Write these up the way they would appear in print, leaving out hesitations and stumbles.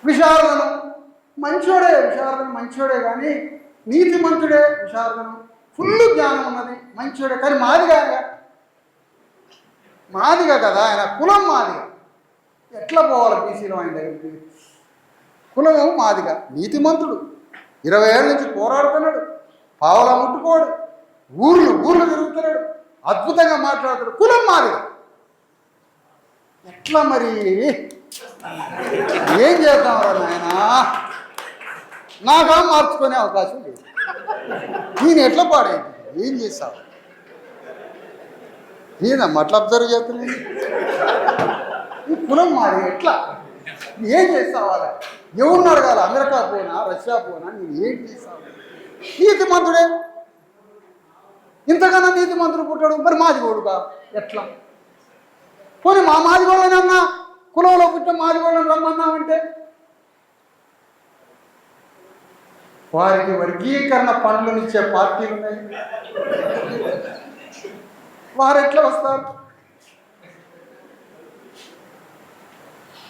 విశారదను విశారదను మంచోడే కానీ నీతిమంతుడే విశారదను, ఫుల్ జ్ఞానం ఉన్నది, మంచోడే. కానీ మాదిగా కదా ఆయన, కులం మాదిగా. ఎట్లా పోవాలి బీసీలో ఆయన దగ్గరికి? కులము మాదిగా, నీతిమంతుడు, 20 ఏళ్ళ నుంచి పోరాడుతున్నాడు, పావలా ముట్టుకోడు, ఊర్లు తిరుగుతున్నాడు, అద్భుతంగా మాట్లాడుతాడు, కులం మాదిగా. ఎట్లా మరి ఏం చేద్దాంరా నాయన? నాకా మార్చుకునే అవకాశం లేదు. నేను ఎట్లా పాడేది? ఏం చేస్తావు? నేనమ్మా అట్లా అబ్జర్వ్ చేస్తున్నాను. ఈ కులం మాది ఎట్లా? ఏం చేస్తావు? అలా ఎవరిని అడగాలి? అమెరికా పోనా, రష్యా పోనా? నేను ఏం చేస్తావు? నీతిమంతుడే, ఇంతకన్నా నీతిమంతుడు పుట్టాడు, మరి మాదిగోడుగా ఎట్లా? పోనీ మా మాదిగోళ్ళనన్నా కులంలో పుట్టిన మాదిగోళ్ళని రమ్మన్నామంటే వారికి వర్గీకరణ పనులనిచ్చే పార్టీలు ఉన్నాయి, వారు ఎట్లా వస్తారు?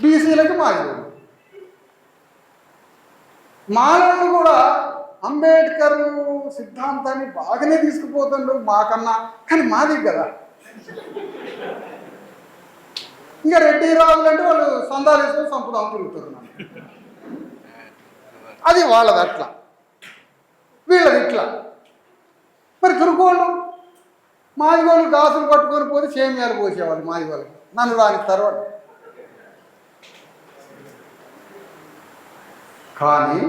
బీసీలకు మాదిగోళ్ళు, మాలను కూడా అంబేద్కర్ సిద్ధాంతాన్ని బాగానే తీసుకుపోతుండ్రు మాకన్నా, కానీ మాది కదా. ఇంకా రెడ్డి రాజులు అంటే వాళ్ళు సందాలు వేసుకొని సంపుదాం తిరుగుతున్నారు. అది వాళ్ళది అట్లా, వీళ్ళది ఇట్లా. మరి తురుకోళ్ళు మాదిగోళ్ళు గాసులు పట్టుకొని పోతే సేమియాలు పోసేవాళ్ళు మాదిగోళ్ళకి, నన్ను రానిస్తారు వాళ్ళు. కానీ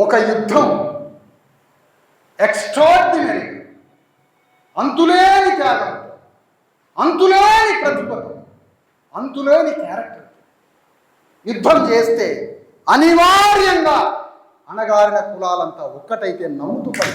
ఒక యుద్ధం ఎక్స్ట్రాడినరీ, అంతులేని త్యాగం, అంతులేని ప్రతిభతో, అంతులేని క్యారెక్టర్ యుద్ధం చేస్తే అనివార్యంగా అణగారిన కులాలంతా ఒక్కటైతే నమ్ముతూ పడి